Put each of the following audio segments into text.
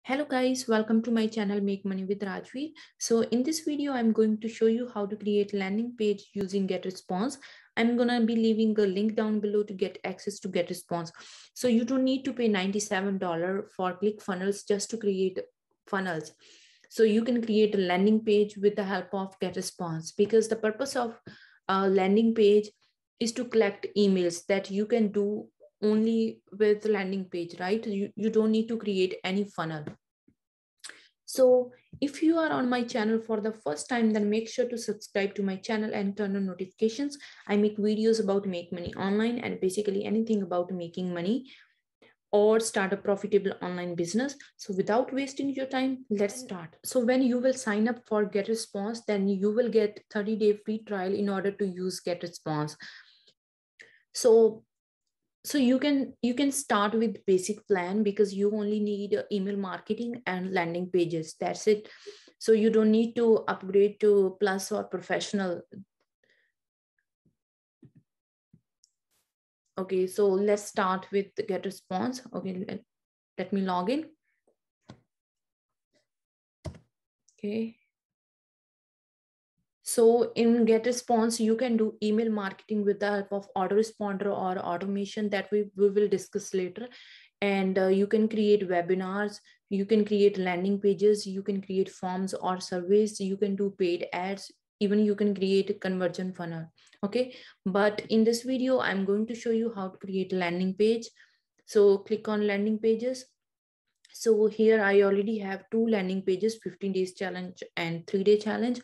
Hello guys, welcome to my channel Make Money with Rajveer. So in this video, I'm going to show you how to create landing page using GetResponse. I'm gonna be leaving a link down below to get access to GetResponse. So you don't need to pay $97 for ClickFunnels just to create funnels. So you can create a landing page with the help of GetResponse because the purpose of a landing page is to collect emails that you can do only with landing page, right? You don't need to create any funnel. So if you are on my channel for the first time, then make sure to subscribe to my channel and turn on notifications. I make videos about make money online and basically anything about making money or start a profitable online business. So without wasting your time, let's start. So when you will sign up for GetResponse, then you will get 30-day free trial in order to use GetResponse. So you can start with basic plan because you only need email marketing and landing pages. That's it. So you don't need to upgrade to plus or professional. Okay, so let's start with the GetResponse. Okay, let me log in. Okay. So in GetResponse, you can do email marketing with the help of autoresponder or automation that we will discuss later. And you can create webinars, you can create landing pages, you can create forms or surveys, you can do paid ads, even you can create a conversion funnel. Okay, but in this video, I'm going to show you how to create a landing page. So click on landing pages. So here I already have two landing pages, 15 days challenge and 3-day challenge.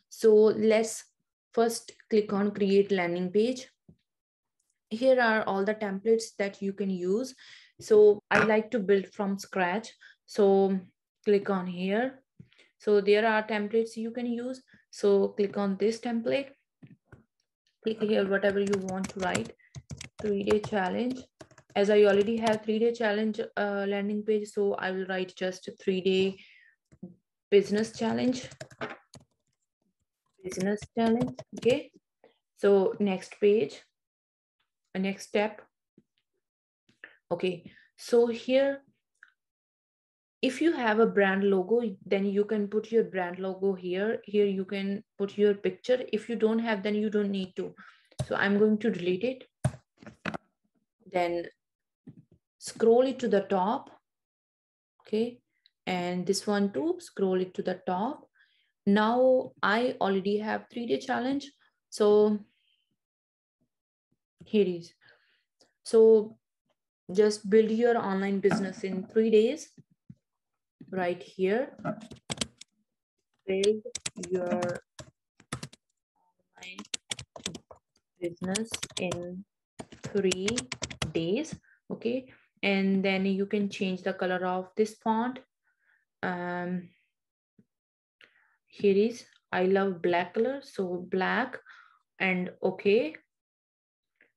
So let's first click on create landing page. Here are all the templates that you can use. So I like to build from scratch. So click on here. So there are templates you can use. So click on this template. Click here, whatever you want to write. 3-day challenge. As I already have 3-day challenge landing page, so I will write just 3-day business challenge. Okay. So next page, next step. Okay. So here, if you have a brand logo, then you can put your brand logo here. Here you can put your picture. If you don't have, then you don't need to. So I'm going to delete it. Then scroll it to the top. Okay. And this one too, scroll it to the top. Now I already have 3-day challenge. So here is. So just build your online business in 3 days. Right here. Build your online business in 3 days. Okay. And then you can change the color of this font. Here is, I love black color, so black, and okay.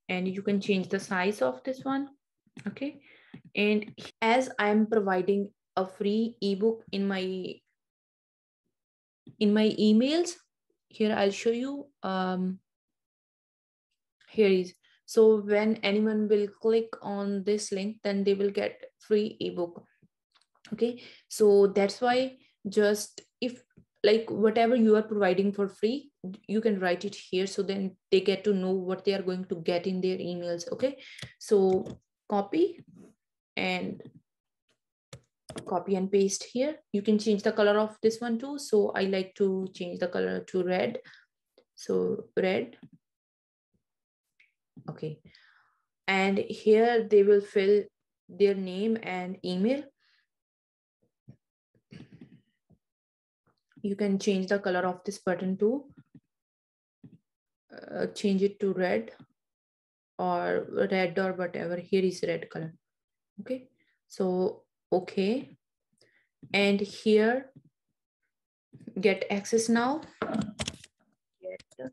And you can change the size of this one. Okay. And as I'm providing a free ebook in my emails, here I'll show you. Here is, so when anyone will click on this link, then they will get free ebook. Okay, so that's why, just if like whatever you are providing for free, you can write it here, so then they get to know what they are going to get in their emails. Okay, so copy and paste here. You can change the color of this one too. So I like to change the color to red. So red. Okay. And here they will fill their name and email. You can change the color of this button too. Change it to red or whatever. Here is red color. Okay. So, okay. And here, get access now. Get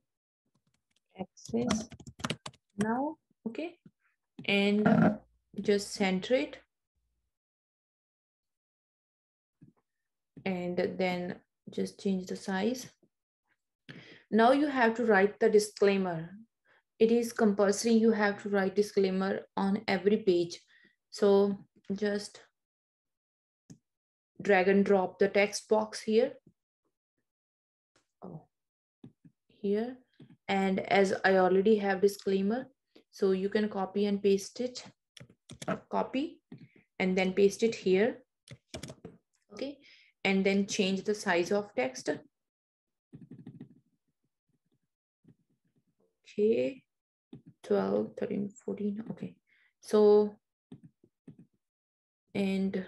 access now. Okay. And just center it. And then just change the size. Now you have to write the disclaimer. It is compulsory. You have to write disclaimer on every page. So just drag and drop the text box here. Oh, here. And as I already have disclaimer, so you can copy and paste it, copy and then paste it here. Okay, and then change the size of text. Okay, 12, 13, 14. Okay, so and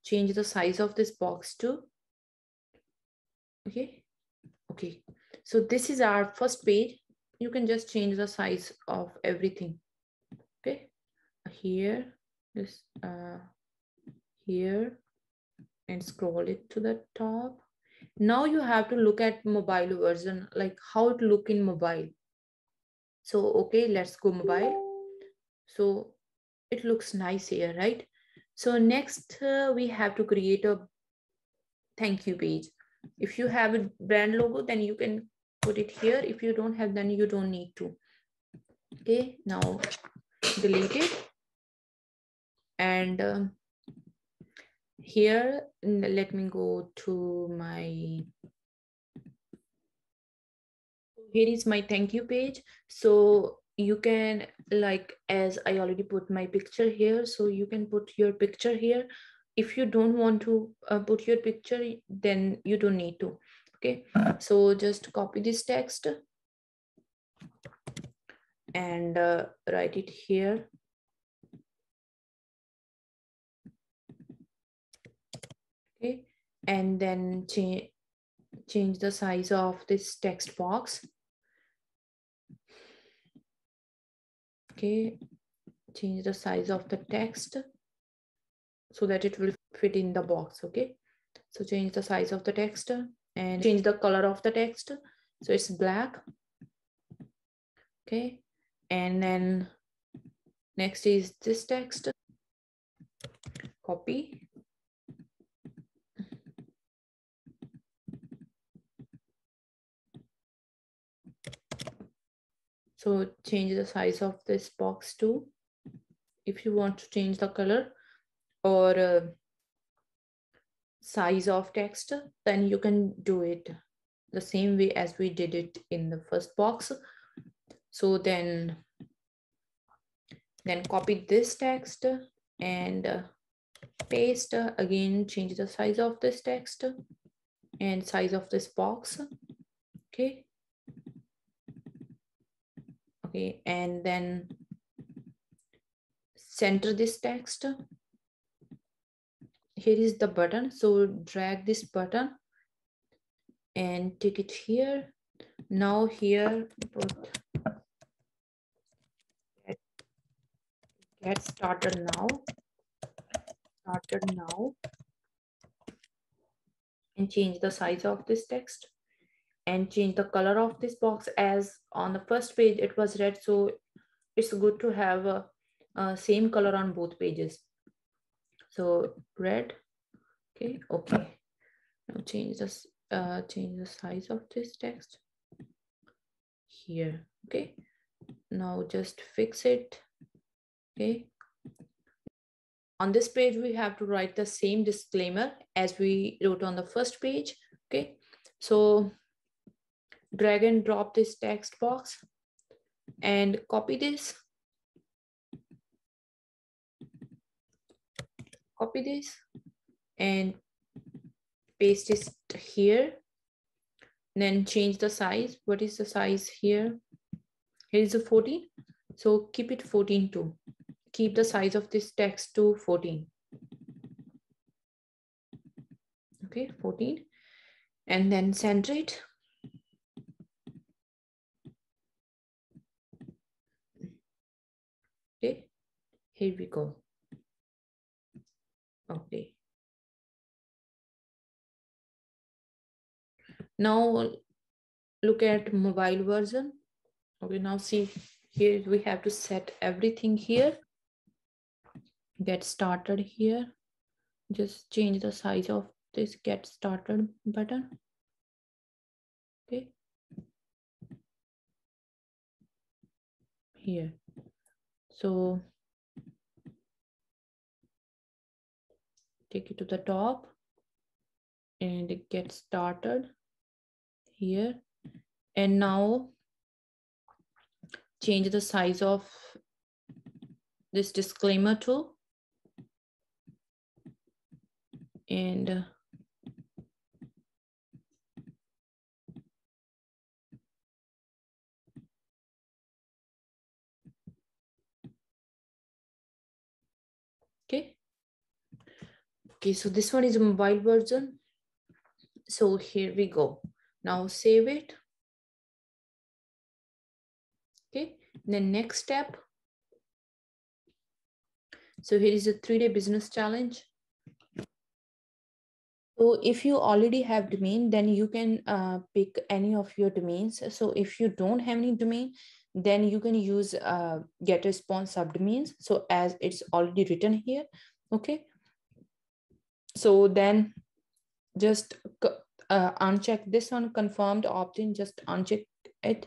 change the size of this box too. Okay, okay, so this is our first page. You can just change the size of everything. Okay, here, this here, and scroll it to the top. Now you have to look at mobile version, like how it look in mobile. So okay, let's go mobile. So it looks nice here, right? So next we have to create a thank you page. If you have a brand logo, then you can put it here. If you don't have, then you don't need to. Okay, now delete it. And here, let me go to my, here is my thank you page. So you can, like, as I already put my picture here, so you can put your picture here. If you don't want to put your picture, then you don't need to. Okay, so just copy this text and write it here. Okay, and then change the size of this text box. Okay, change the size of the text so that it will fit in the box. Okay, so change the size of the text and change the color of the text, so it's black. Okay, and then next is this text, copy. So change the size of this box too. If you want to change the color or size of text, then you can do it the same way as we did it in the first box. So then copy this text and paste. Again, change the size of this text and size of this box. Okay, okay, and then center this text. Here is the button, so drag this button and take it here. Now here put get started now, and change the size of this text and change the color of this box. As on the first page it was red, so it's good to have a same color on both pages. So red. Okay, okay, now change this change the size of this text here. Okay, now just fix it. Okay, on this page we have to write the same disclaimer as we wrote on the first page. Okay, so drag and drop this text box and copy this, and paste it here. Then change the size. What is the size here? Here is a 14, so keep it 14 too. Keep the size of this text to 14. Okay, 14, and then center it. Okay, here we go. Okay, now look at mobile version. Okay, now see, here we have to set everything here. Get started here. Just change the size of this get started button. Okay, here. So take it to the top and get started here. And now change the size of this disclaimer to, and okay, so this one is a mobile version. So here we go. Now save it. Okay, then next step. So here is a 3-day business challenge. So if you already have domain, then you can pick any of your domains. So if you don't have any domain, then you can use GetResponse subdomains. So as it's already written here, okay. So then just uncheck this one, confirmed opt-in, just uncheck it.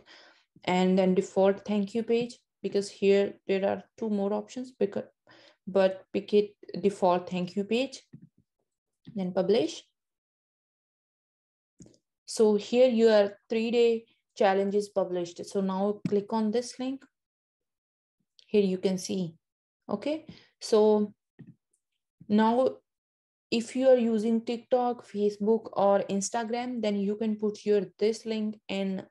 And then default thank you page, because here there are 2 more options, but pick it default thank you page, then publish. So here your 3-day challenge is published. So now click on this link. Here you can see, okay. So now if you are using TikTok, Facebook, or Instagram, then you can put this link in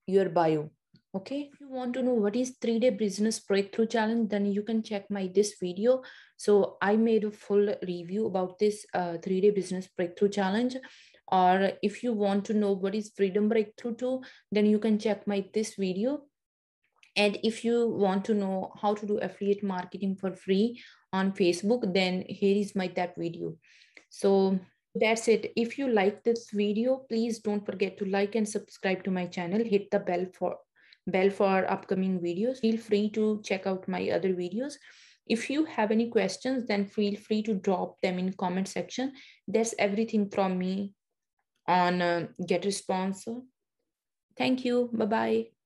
your bio. Okay, if you want to know what is 3-day business breakthrough challenge, then you can check this video. So I made a full review about this 3-day business breakthrough challenge. Or if you want to know what is freedom breakthrough tool, then you can check this video. And if you want to know how to do affiliate marketing for free on Facebook, then here is that video. So that's it. If you like this video, please don't forget to like and subscribe to my channel. Hit the bell for upcoming videos. Feel free to check out my other videos. If you have any questions, then feel free to drop them in comment section. That's everything from me on GetResponse. Thank you. Bye-bye.